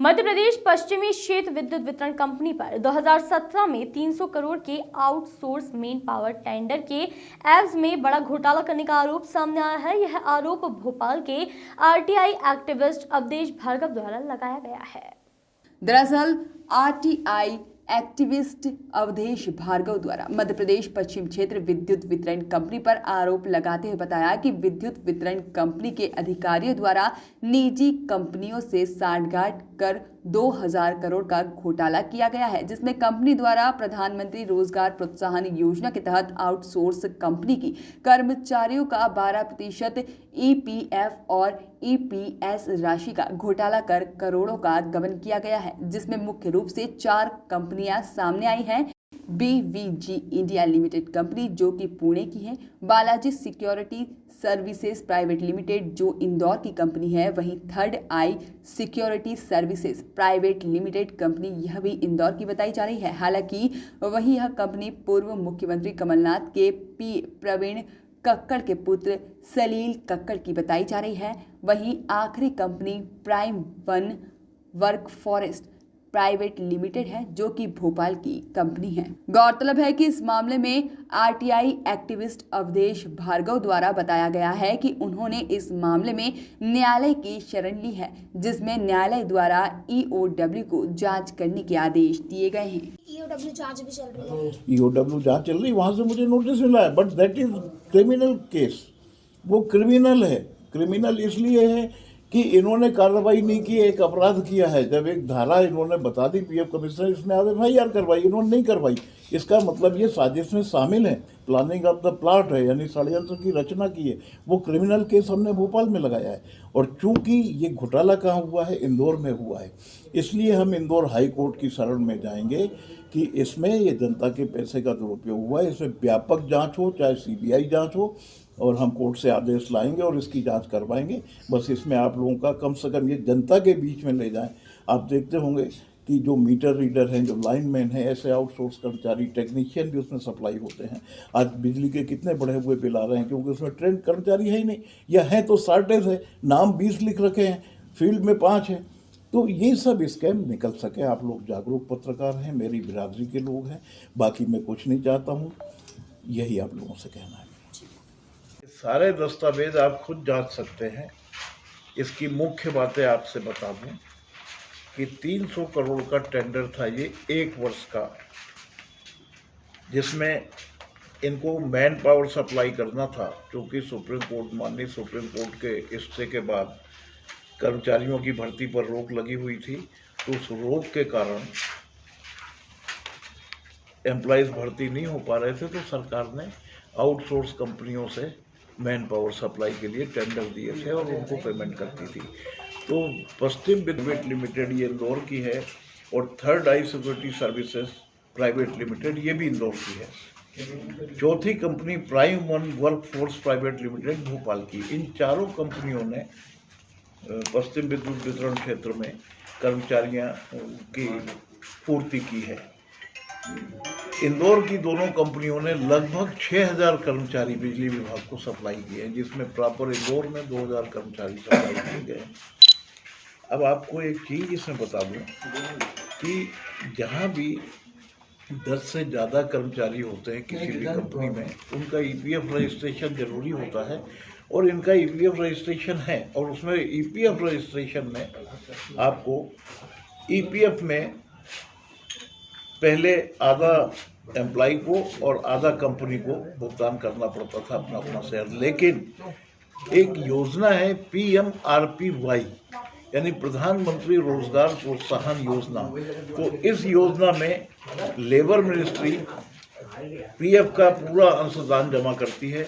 मध्य प्रदेश पश्चिमी क्षेत्र विद्युत वितरण कंपनी पर 2017 में 300 करोड़ के आउटसोर्स मेन पावर टेंडर के एवज में बड़ा घोटाला करने का आरोप सामने आया है। यह आरोप भोपाल के आरटीआई एक्टिविस्ट अवधेश भार्गव द्वारा लगाया गया है। दरअसल आरटीआई एक्टिविस्ट अवधेश भार्गव द्वारा मध्य प्रदेश पश्चिम क्षेत्र विद्युत वितरण कंपनी पर आरोप लगाते हुए बताया कि विद्युत वितरण कंपनी के अधिकारियों द्वारा निजी कंपनियों से सांठगांठ कर 2000 करोड़ का घोटाला किया गया है, जिसमें कंपनी द्वारा प्रधानमंत्री रोजगार प्रोत्साहन योजना के तहत आउटसोर्स कंपनी की कर्मचारियों का 12% ईपीएफ और ईपीएस राशि का घोटाला कर करोड़ों का गबन किया गया है, जिसमें मुख्य रूप से 4 कंपनियां सामने आई हैं। बीवीजी इंडिया लिमिटेड कंपनी जो कि पुणे की है, Balaji security services private limited जो इंदौर की कंपनी है, वहीं third eye security services private limited company यह भी इंदौर की बताई जा रही है। हालांकि वहीं यह कंपनी पूर्व मुख्यमंत्री कमलनाथ के प्रवीण कक्कड़ के पुत्र सलील कक्कड़ की बताई जा रही है। वहीं आखिरी company prime one work forest private limited है जो कि भोपाल की कंपनी है। गौरतलब है कि इस मामले में आरटीआई एक्टिविस्ट अवधेश भार्गव द्वारा बताया गया है कि उन्होंने इस मामले में न्यायालय की शरण ली है, जिसमें न्यायालय द्वारा ईओडब्ल्यू को जांच करने के आदेश दिए गए हैं। ईओडब्ल्यू जांच भी चल रही है। ईओडब्ल्यू जांच चल रही है, वहां से मुझे नोटिस मिला है, but that is criminal case. वो क्रिमिनल है। क्रिमिनल इसलिए है कि इन्होंने कार्रवाई नहीं की, एक अपराध किया है। जब एक धारा इन्होंने बता दी पीएफ कमिश्नर, इसने एफआईआर करवाई, इन्होंने नहीं करवाई। इसका मतलब ये साजिश में शामिल है, प्लानिंग ऑफ द प्लॉट है, यानी षड्यंत्र की रचना की है। वो क्रिमिनल केस हमने भोपाल में लगाया है। और चूंकि ये घोटाला कहाँ हुआ है, इंदौर में हुआ है, इसलिए हम इंदौर हाई कोर्ट की शरण में जाएंगे कि इसमें ये जनता के पैसे का दुरुपयोग हुआ है। इसमें व्यापक जांच हो, चाहे सीबीआई जांच हो, और हम कोर्ट से आदेश लाएंगे और इसकी जांच करवाएंगे। बस इसमें आप लोगों का कम से कम ये जनता के बीच में ले जाएं। आप देखते होंगे कि जो मीटर रीडर हैं, जो लाइनमैन हैं, ऐसे आउटसोर्स कर्मचारी, टेक्नीशियन भी उसमें सप्लाई होते हैं। आज बिजली के कितने बढ़े हुए बिल आ रहे हैं, क्योंकि उसमें ट्रेंड कर्मचारी है ही नहीं, या है तो शॉर्टेज है। नाम 20 लिख रखे हैं, फील्ड में 5 हैं। तो ये सब स्कैम निकल सके। आप लोग जागरूक पत्रकार हैं, मेरी बिरादरी के लोग हैं, बाकी मैं कुछ नहीं चाहता हूँ। यही आप लोगों से कहना है। सारे दस्तावेज आप खुद जांच सकते हैं। इसकी मुख्य बातें आपसे बता दूं कि 300 करोड़ का टेंडर था ये 1 वर्ष का, जिसमें इनको मैन पावर सप्लाई करना था। क्योंकि माननीय सुप्रीम कोर्ट के स्टे के बाद कर्मचारियों की भर्ती पर रोक लगी हुई थी, तो उस रोक के कारण एम्प्लॉयज़ भर्ती नहीं हो पा रहे थे, तो सरकार ने आउटसोर्स कंपनियों से मैन पावर सप्लाई के लिए टेंडर दिए थे और उनको पेमेंट करती थी। तो पश्चिम विद्युत लिमिटेड ये इंदौर की है, और third eye security services private limited ये भी इंदौर की है। चौथी company prime one work force private limited Bhopal की। इन चारों कंपनियों ने पश्चिम विद्युत वितरण क्षेत्र में कर्मचारियों की पूर्ति की है। इंदौर की दोनों कंपनियों ने लगभग 6000 कर्मचारी बिजली विभाग को सप्लाई किए हैं, जिसमें प्रॉपर इंदौर में 2000 कर्मचारी सप्लाई किए गए। अब आपको एक चीज़ इसमें बता दूं कि जहां भी 10 से ज़्यादा कर्मचारी होते हैं किसी भी कंपनी में, उनका ईपीएफ रजिस्ट्रेशन जरूरी होता है। और इनका ईपीएफ रजिस्ट्रेशन है, और उसमें ईपीएफ रजिस्ट्रेशन में आपको ईपीएफ में पहले आधा एम्प्लॉय को और आधा कंपनी को भुगतान करना पड़ता था अपना शेयर। लेकिन एक योजना है PMRPY, यानी प्रधानमंत्री रोजगार प्रोत्साहन योजना। तो इस योजना में लेबर मिनिस्ट्री पीएफ का पूरा अंशदान जमा करती है,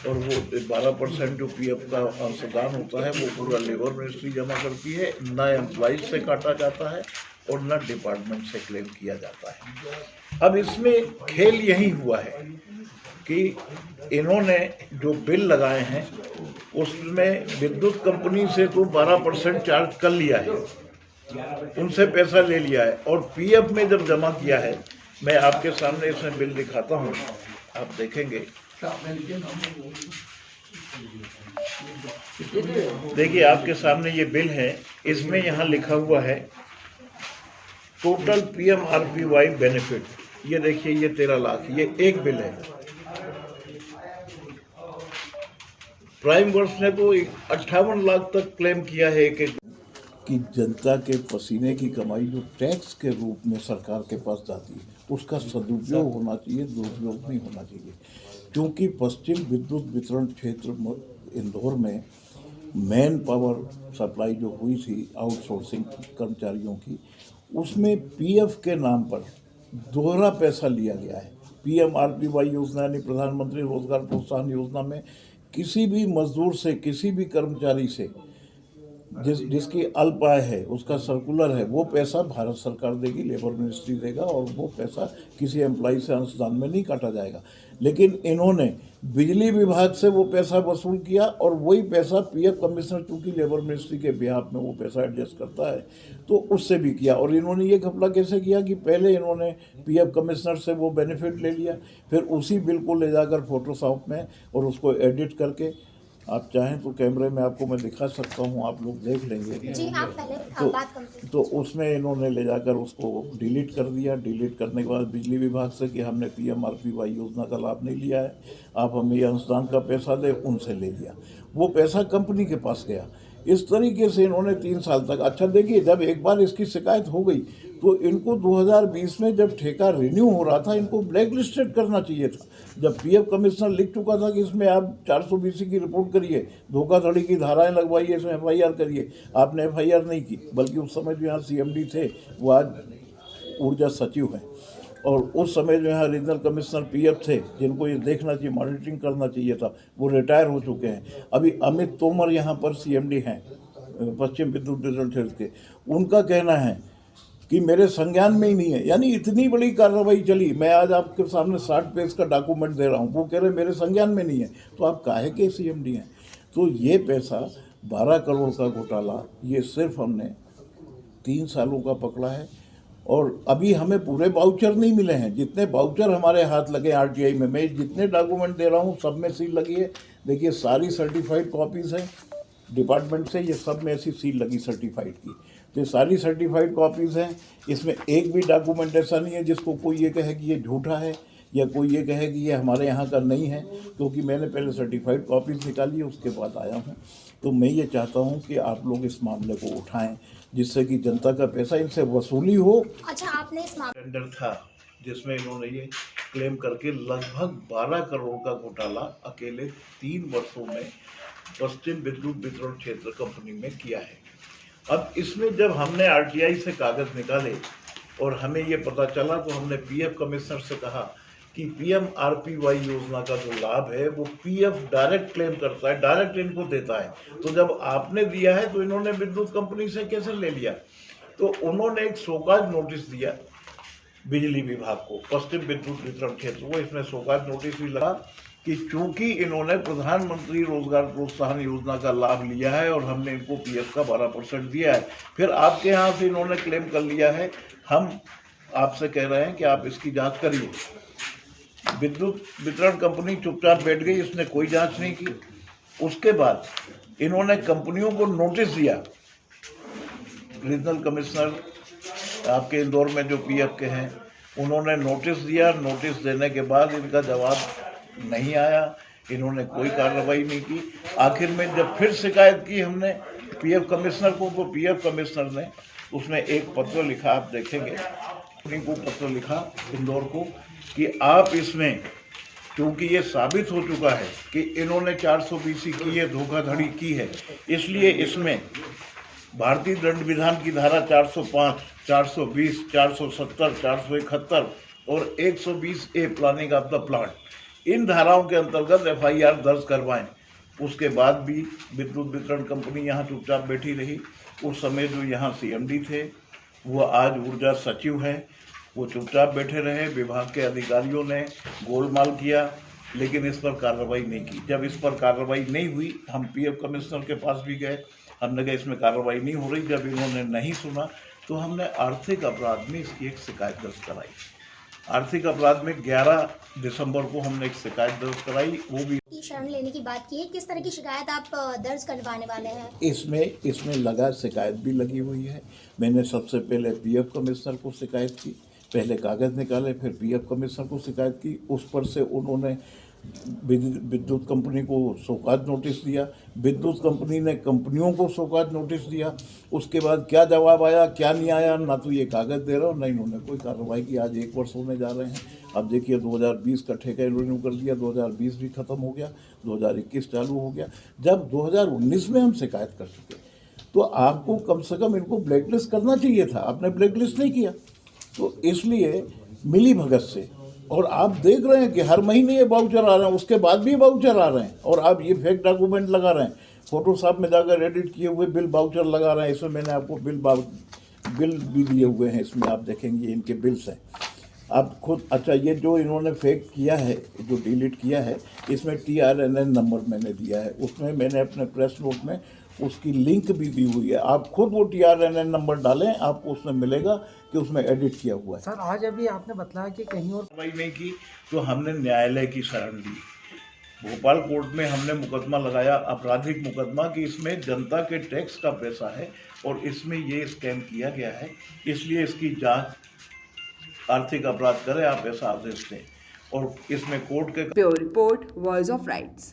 और वो 12% जो पीएफ का अंशदान होता है वो पूरा लेबर मिनिस्ट्री जमा करती है। ना एम्प्लॉयज से काटा जाता है और न डिपार्टमेंट से क्लेम किया जाता है। अब इसमें खेल यही हुआ है कि इन्होंने जो बिल लगाए हैं उसमें विद्युत कंपनी से तो 12% चार्ज कर लिया है, उनसे पैसा ले लिया है, और पीएफ में जब जमा किया है, मैं आपके सामने इसमें बिल दिखाता हूँ, आप देखेंगे। देखिए आपके सामने ये बिल है, इसमें यहाँ लिखा हुआ है टोटल PMRPY बेनिफिट, ये देखिए, ये 13 लाख, ये एक बिल है। प्राइम वर्ष ने तो 58 लाख तक क्लेम किया है एक कि जनता के पसीने की कमाई जो टैक्स के रूप में सरकार के पास जाती है, उसका सदुपयोग होना चाहिए, दुरुपयोग नहीं होना चाहिए। क्योंकि पश्चिम विद्युत वितरण क्षेत्र इंदौर में मैन पावर सप्लाई जो हुई थी आउटसोर्सिंग कर्मचारियों की, उसमें PF के नाम पर दोहरा पैसा लिया गया है। PMRPY योजना यानी प्रधानमंत्री रोजगार प्रोत्साहन योजना में किसी भी मजदूर से, किसी भी कर्मचारी से जिसकी अल्प आय है, उसका सर्कुलर है, वो पैसा भारत सरकार देगी, लेबर मिनिस्ट्री देगा, और वो पैसा किसी एम्प्लॉय से अंशदान में नहीं काटा जाएगा। लेकिन इन्होंने बिजली विभाग से वो पैसा वसूल किया, और वही पैसा PF कमिश्नर, चूँकि लेबर मिनिस्ट्री के बिहाफ में वो पैसा एडजस्ट करता है, तो उससे भी किया। और इन्होंने ये घपला कैसे किया कि पहले इन्होंने PF कमिश्नर से वो बेनिफिट ले लिया, फिर उसी बिल को ले जाकर फोटोशॉप में और उसको एडिट करके, आप चाहें तो कैमरे में आपको मैं दिखा सकता हूं, आप लोग देख लेंगे। जी, आप पहले बात कंप्लीट। तो उसमें इन्होंने ले जाकर उसको डिलीट कर दिया। डिलीट करने के बाद बिजली विभाग से कि हमने PMRPY योजना का लाभ नहीं लिया है, आप हमें ये अनुदान का पैसा दें, उनसे ले लिया। वो पैसा कंपनी के पास गया। इस तरीके से इन्होंने 3 साल तक, अच्छा देखिए, जब एक बार इसकी शिकायत हो गई तो इनको 2020 में जब ठेका रिन्यू हो रहा था, इनको ब्लैक लिस्टेड करना चाहिए था। जब PF कमिश्नर लिख चुका था कि इसमें आप 420 की रिपोर्ट करिए, धोखाधड़ी की धाराएं लगवाइए, इसमें FIR करिए, आपने FIR नहीं की। बल्कि उस समय जो यहाँ CMD थे वो आज ऊर्जा सचिव हैं, और उस समय जो यहाँ रीजनल कमिश्नर PF थे, जिनको ये देखना चाहिए, मॉनिटरिंग करना चाहिए था, वो रिटायर हो चुके हैं। अभी अमित तोमर यहाँ पर CMD हैं पश्चिम विद्युत वितरण क्षेत्र के। उनका कहना है कि मेरे संज्ञान में ही नहीं है। यानी इतनी बड़ी कार्रवाई चली, मैं आज आपके सामने 60 पेज का डॉक्यूमेंट दे रहा हूँ, वो कह रहे मेरे संज्ञान में नहीं है, तो आप काहे के CMD हैं? तो ये पैसा 12 करोड़ का घोटाला, ये सिर्फ हमने 3 सालों का पकड़ा है, और अभी हमें पूरे वाउचर नहीं मिले हैं। जितने वाउचर हमारे हाथ लगे RTI में, मैं जितने डॉक्यूमेंट दे रहा हूँ सब में सील लगी है। देखिए, सारी सर्टिफाइड कॉपीज़ हैं डिपार्टमेंट से, ये सब में ऐसी सील लगी सर्टिफाइड की। तो सारी सर्टिफाइड कॉपीज़ हैं, इसमें एक भी डॉक्यूमेंट ऐसा नहीं है जिसको कोई ये कहे कि ये झूठा है, या कोई ये कहे कि ये हमारे यहाँ का नहीं है, क्योंकि मैंने पहले सर्टिफाइड कॉपीज़ निकाली, उसके बाद आया हूँ। तो मैं ये चाहता हूँ कि आप लोग इस मामले को उठाएं, जिससे कि जनता का पैसा इनसे वसूली हो। अच्छा, आपने इस टेंडर था जिसमें इन्होंने ये क्लेम करके लगभग 12 करोड़ का घोटाला अकेले 3 वर्षों में पश्चिम विद्युत वितरण क्षेत्र कंपनी में किया है। अब इसमें जब हमने RTI से कागज निकाले और हमें ये पता चला, तो हमने PF कमिश्नर से कहा कि PMRPY योजना का जो लाभ है वो PF डायरेक्ट क्लेम करता है, डायरेक्ट इनको देता है। तो जब आपने दिया है तो इन्होंने विद्युत कंपनी से कैसे ले लिया? तो उन्होंने एक शोकाज नोटिस दिया बिजली विभाग को, पश्चिम विद्युत वितरण क्षेत्र को। इसमें शोकाज नोटिस भी लगा कि चूंकि इन्होंने प्रधानमंत्री रोजगार प्रोत्साहन योजना का लाभ लिया है और हमने इनको PF का 12% दिया है, फिर आपके यहाँ से इन्होंने क्लेम कर लिया है, हम आपसे कह रहे हैं कि आप इसकी जांच करिए। विद्युत वितरण कंपनी चुपचाप बैठ गई, इसने कोई जांच नहीं की। उसके बाद इन्होंने कंपनियों को नोटिस दिया, रीजनल कमिश्नर आपके इंदौर में जो PF के हैं, उन्होंने नोटिस दिया। नोटिस देने के बाद इनका जवाब नहीं आया, इन्होंने कोई कार्रवाई नहीं की। आखिर में जब फिर शिकायत की हमने PF कमिश्नर को, तो PF कमिश्नर ने उसमें एक पत्र लिखा, आप देखेंगे, उनको पत्र लिखा इंदौर को कि आप इसमें, क्योंकि ये साबित हो चुका है कि इन्होंने 420 की है, धोखाधड़ी की है, इसलिए इसमें भारतीय दंड विधान की धारा 405, 420, 470, 471 और 120A planning of the plant, इन धाराओं के अंतर्गत FIR दर्ज करवाएं। उसके बाद भी विद्युत वितरण कंपनी यहाँ चुपचाप बैठी रही। उस समय जो यहाँ CMD थे वो आज ऊर्जा सचिव हैं, वो चुपचाप बैठे रहे। विभाग के अधिकारियों ने गोलमाल किया, लेकिन इस पर कार्रवाई नहीं की। जब इस पर कार्रवाई नहीं हुई, हम PF कमिश्नर के पास भी गए, हमने कहा इसमें कार्रवाई नहीं हो रही। जब इन्होंने नहीं सुना तो हमने आर्थिक अपराध में इसकी एक शिकायत दर्ज कराई। आर्थिक अपराध में 11 दिसंबर को हमने एक शिकायत दर्ज कराई, वो भी की शरण लेने की बात की है, किस तरह की शिकायत आप दर्ज करवाने वाले हैं? इसमें लगा शिकायत भी लगी हुई है। मैंने सबसे पहले पीएफ कमिश्नर को शिकायत की, पहले कागज़ निकाले, फिर पीएफ कमिश्नर को शिकायत की। उस पर से उन्होंने विद्युत कंपनी को शोकाज नोटिस दिया, विद्युत कंपनी ने कंपनियों को शोकाज नोटिस दिया। उसके बाद क्या जवाब आया क्या नहीं आया, ना तो ये कागज़ दे रहा हो, ना इन्होंने कोई कार्रवाई की। आज 1 वर्ष होने जा रहे हैं। अब देखिए 2020 का ठेका रिन्यू कर दिया, 2020 भी ख़त्म हो गया, 2021 चालू हो गया। जब 2019 में हम शिकायत कर चुके, तो आपको कम से कम इनको ब्लैकलिस्ट करना चाहिए था, आपने ब्लैकलिस्ट नहीं किया। तो इसलिए मिली भगत से, और आप देख रहे हैं कि हर महीने ये वाउचर आ रहे हैं, उसके बाद भी वाउचर आ रहे हैं, और आप ये फेक डॉक्यूमेंट लगा रहे हैं। फोटोशॉप में जाकर एडिट किए हुए बिल वाउचर लगा रहे हैं। इसमें मैंने आपको बिल भी दिए हुए हैं, इसमें आप देखेंगे इनके बिल्स हैं। आप खुद, अच्छा ये जो इन्होंने फेक किया है, जो डिलीट किया है, इसमें TRNN नंबर मैंने दिया है, उसमें मैंने अपने प्रेस नोट में उसकी लिंक भी दी हुई है। आप खुद वो TRNN नंबर डालें, आपको उसमें मिलेगा कि उसमें एडिट किया हुआ है। सर आज अभी आपने बताया कि कहीं और कार्रवाई नहीं की तो हमने न्यायालय की शरण ली। भोपाल कोर्ट में हमने मुकदमा लगाया, आपराधिक मुकदमा, कि इसमें जनता के टैक्स का पैसा है और इसमें ये स्कैम किया गया है, इसलिए इसकी जांच आर्थिक अपराध करे, आप ऐसा आदेश दें। और इसमें कोर्ट के bureau report, voice of rights.